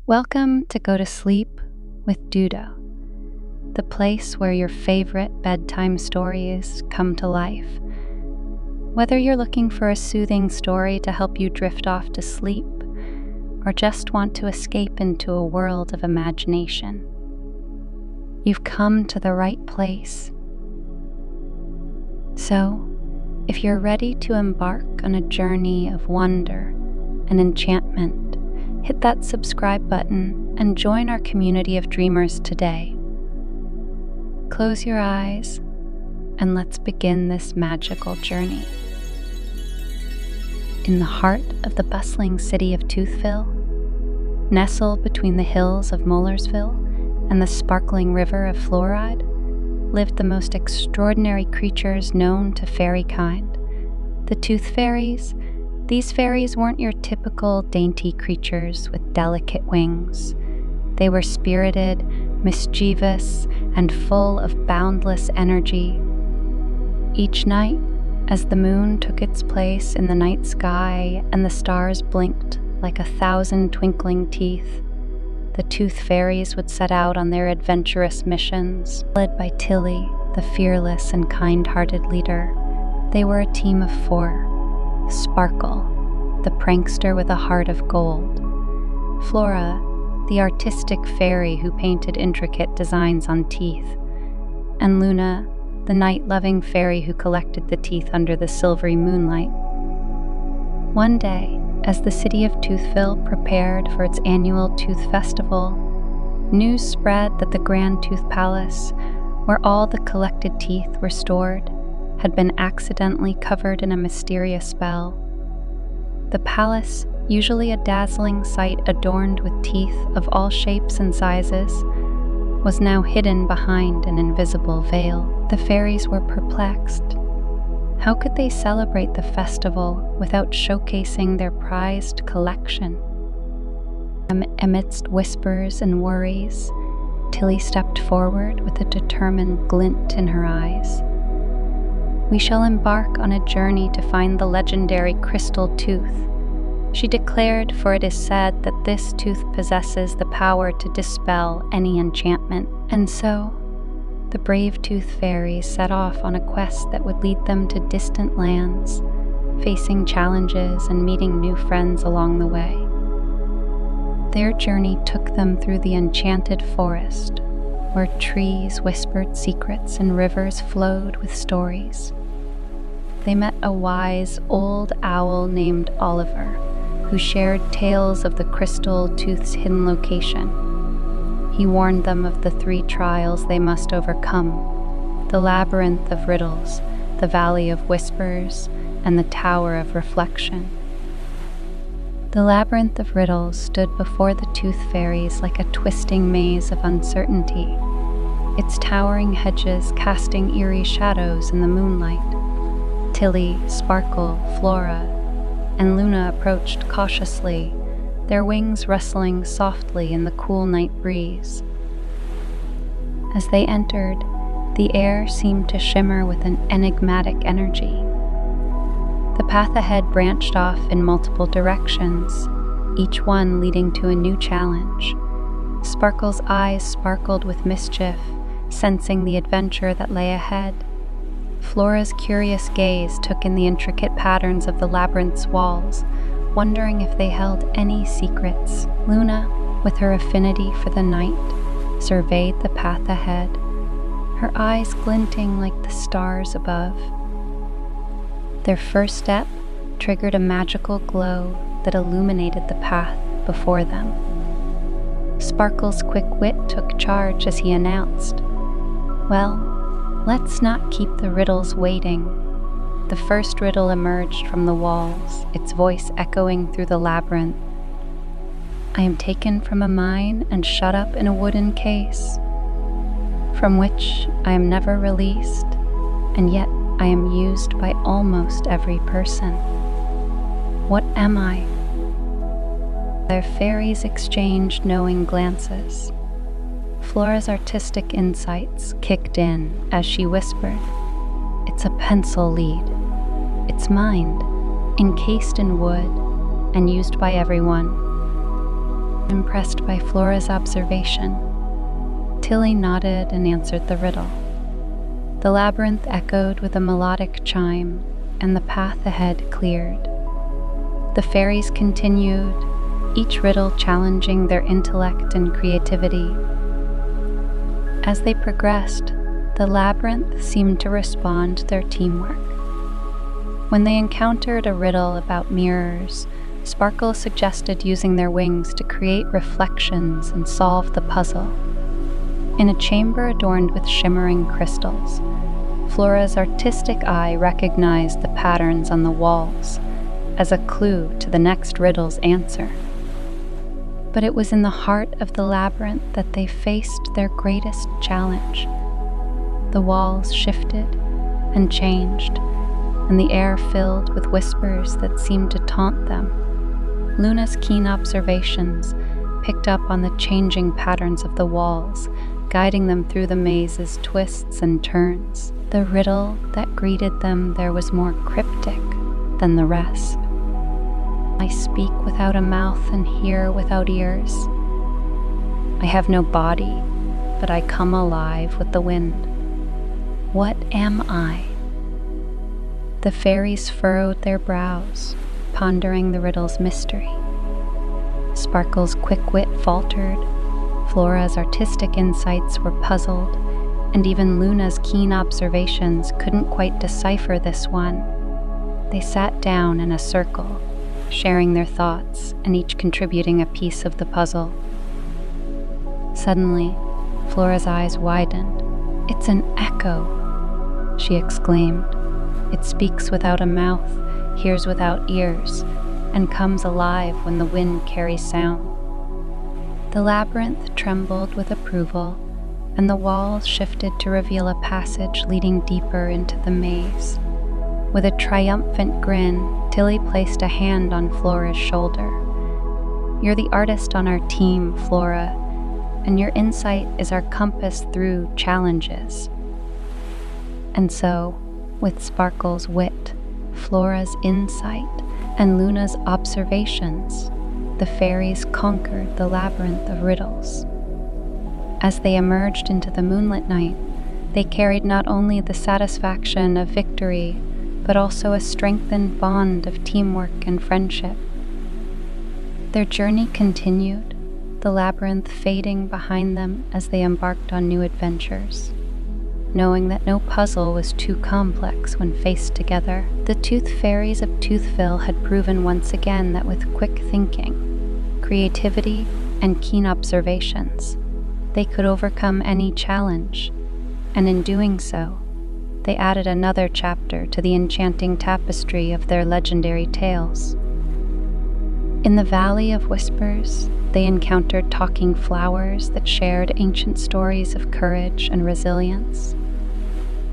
Welcome to Go to Sleep with Dudo, the place where your favorite bedtime stories come to life. Whether you're looking for a soothing story to help you drift off to sleep, or just want to escape into a world of imagination, you've come to the right place. So, if you're ready to embark on a journey of wonder and enchantment, hit that subscribe button and join our community of dreamers today. Close your eyes and let's begin this magical journey. In the heart of the bustling city of Toothville, nestled between the hills of Molersville and the sparkling river of Fluoride, lived the most extraordinary creatures known to fairy kind, the ToothFairies. These fairies weren't your typical dainty creatures with delicate wings. They were spirited, mischievous, and full of boundless energy. Each night, as the moon took its place in the night sky and the stars blinked like 1,000 twinkling teeth, the ToothFairies would set out on their adventurous missions, led by Tilly, the fearless and kind-hearted leader. They were a team of 4. Sparkle, the prankster with a heart of gold. Flora, the artistic fairy who painted intricate designs on teeth. And Luna, the night-loving fairy who collected the teeth under the silvery moonlight. One day, as the city of Toothville prepared for its annual Tooth Festival, news spread that the Grand Tooth Palace, where all the collected teeth were stored, had been accidentally covered in a mysterious spell. The palace, usually a dazzling sight adorned with teeth of all shapes and sizes, was now hidden behind an invisible veil. The fairies were perplexed. How could they celebrate the festival without showcasing their prized collection? Amidst whispers and worries, Tilly stepped forward with a determined glint in her eyes. We shall embark on a journey to find the legendary crystal tooth, she declared, for it is said that this tooth possesses the power to dispel any enchantment. And so, the brave ToothFairies set off on a quest that would lead them to distant lands, facing challenges and meeting new friends along the way. Their journey took them through the enchanted forest, where trees whispered secrets and rivers flowed with stories. They met a wise old owl named Oliver, who shared tales of the crystal tooth's hidden location. He warned them of the 3 trials they must overcome: the labyrinth of riddles, the valley of whispers, and the tower of reflection. The labyrinth of riddles stood before the ToothFairies like a twisting maze of uncertainty, its towering hedges casting eerie shadows in the moonlight. Tilly, Sparkle, Flora, and Luna approached cautiously, their wings rustling softly in the cool night breeze. As they entered, the air seemed to shimmer with an enigmatic energy. The path ahead branched off in multiple directions, each one leading to a new challenge. Sparkle's eyes sparkled with mischief, sensing the adventure that lay ahead. Flora's curious gaze took in the intricate patterns of the labyrinth's walls, wondering if they held any secrets. Luna, with her affinity for the night, surveyed the path ahead, her eyes glinting like the stars above. Their first step triggered a magical glow that illuminated the path before them. Sparkle's quick wit took charge as he announced, "Well, let's not keep the riddles waiting." The first riddle emerged from the walls, its voice echoing through the labyrinth. "I am taken from a mine and shut up in a wooden case, from which I am never released, and yet I am used by almost every person. What am I?" Their fairies exchanged knowing glances. Flora's artistic insights kicked in as she whispered, "It's a pencil lead. It's mined, encased in wood, and used by everyone. Impressed by Flora's observation, Tilly nodded and answered the riddle. The labyrinth echoed with a melodic chime, and the path ahead cleared. The fairies continued, each riddle challenging their intellect and creativity. As they progressed, the labyrinth seemed to respond to their teamwork. When they encountered a riddle about mirrors, Sparkle suggested using their wings to create reflections and solve the puzzle. In a chamber adorned with shimmering crystals, Flora's artistic eye recognized the patterns on the walls as a clue to the next riddle's answer. But it was in the heart of the labyrinth that they faced their greatest challenge. The walls shifted and changed, and the air filled with whispers that seemed to taunt them. Luna's keen observations picked up on the changing patterns of the walls, guiding them through the maze's twists and turns. The riddle that greeted them there was more cryptic than the rest. I speak without a mouth and hear without ears. I have no body, but I come alive with the wind. What am I? The fairies furrowed their brows, pondering the riddle's mystery. Sparkle's quick wit faltered, Flora's artistic insights were puzzled, and even Luna's keen observations couldn't quite decipher this one. They sat down in a circle, sharing their thoughts and each contributing a piece of the puzzle. Suddenly, Flora's eyes widened. "It's an echo," she exclaimed. "It speaks without a mouth, hears without ears, and comes alive when the wind carries sound." The labyrinth trembled with approval, and the walls shifted to reveal a passage leading deeper into the maze. With a triumphant grin, Tilly placed a hand on Flora's shoulder. "You're the artist on our team, Flora, and your insight is our compass through challenges." And so, with Sparkle's wit, Flora's insight, and Luna's observations, the fairies conquered the labyrinth of riddles. As they emerged into the moonlit night, they carried not only the satisfaction of victory, but also a strengthened bond of teamwork and friendship. Their journey continued, the labyrinth fading behind them as they embarked on new adventures. Knowing that no puzzle was too complex when faced together, the Tooth Fairies of Toothville had proven once again that with quick thinking, creativity, and keen observations, they could overcome any challenge, and in doing so, they added another chapter to the enchanting tapestry of their legendary tales. In the Valley of Whispers, they encountered talking flowers that shared ancient stories of courage and resilience.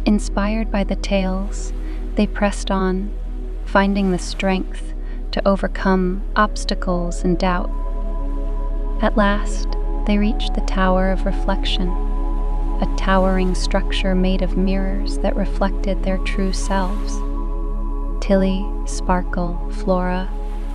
Inspired by the tales, they pressed on, finding the strength to overcome obstacles and doubt. At last, they reached the Tower of Reflection, a towering structure made of mirrors that reflected their true selves. Tilly, Sparkle, Flora,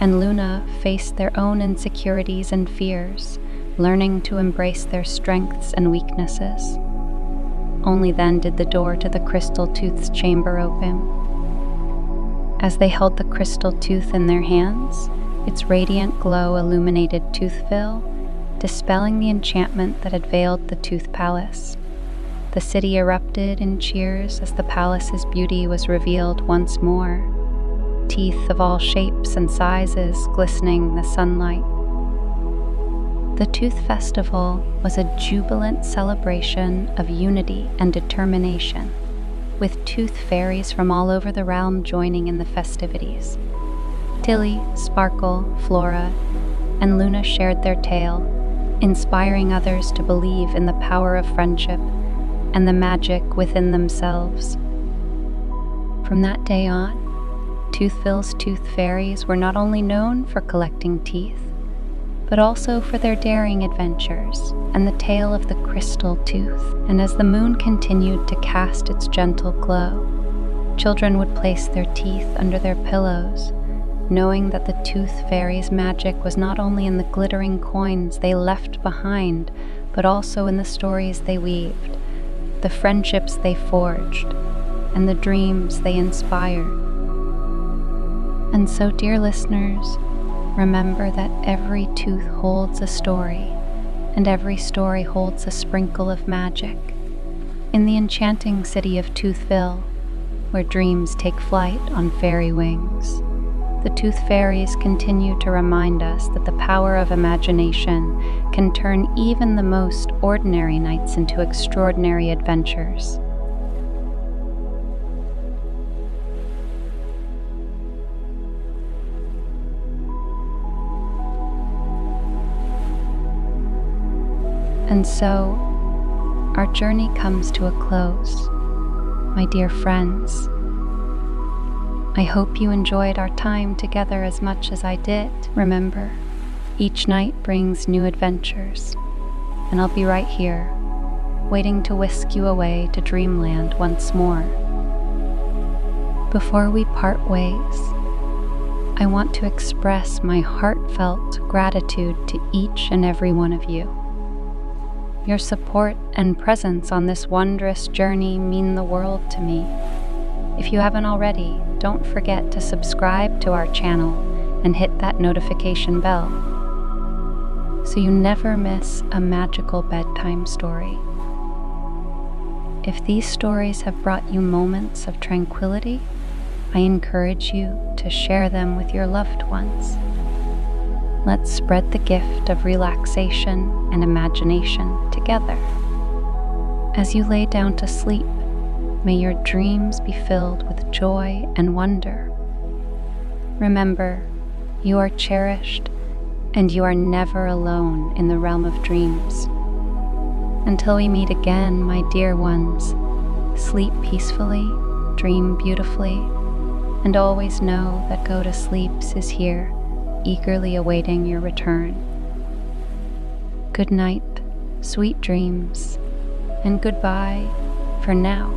and Luna faced their own insecurities and fears, learning to embrace their strengths and weaknesses. Only then did the door to the Crystal Tooth's chamber open. As they held the crystal tooth in their hands, its radiant glow illuminated Toothville, dispelling the enchantment that had veiled the Tooth Palace. The city erupted in cheers as the palace's beauty was revealed once more, teeth of all shapes and sizes glistening in the sunlight. The Tooth Festival was a jubilant celebration of unity and determination, with Tooth Fairies from all over the realm joining in the festivities. Tilly, Sparkle, Flora, and Luna shared their tale, inspiring others to believe in the power of friendship and the magic within themselves. From that day on, Toothville's Tooth Fairies were not only known for collecting teeth, but also for their daring adventures and the tale of the crystal tooth. And as the moon continued to cast its gentle glow, children would place their teeth under their pillows, knowing that the Tooth Fairies' magic was not only in the glittering coins they left behind, but also in the stories they weaved, the friendships they forged, and the dreams they inspired. And so, dear listeners, remember that every tooth holds a story, and every story holds a sprinkle of magic. In the enchanting city of Toothville, where dreams take flight on fairy wings, the Tooth Fairies continue to remind us that the power of imagination can turn even the most ordinary nights into extraordinary adventures. And so, our journey comes to a close, my dear friends. I hope you enjoyed our time together as much as I did. Remember, each night brings new adventures, and I'll be right here, waiting to whisk you away to dreamland once more. Before we part ways, I want to express my heartfelt gratitude to each and every one of you. Your support and presence on this wondrous journey mean the world to me. If you haven't already, don't forget to subscribe to our channel and hit that notification bell so you never miss a magical bedtime story. If these stories have brought you moments of tranquility, I encourage you to share them with your loved ones. Let's spread the gift of relaxation and imagination together. As you lay down to sleep, may your dreams be filled with joy and wonder. Remember, you are cherished and you are never alone in the realm of dreams. Until we meet again, my dear ones, sleep peacefully, dream beautifully, and always know that Go to Sleeps is here, eagerly awaiting your return. Good night, sweet dreams, and goodbye for now.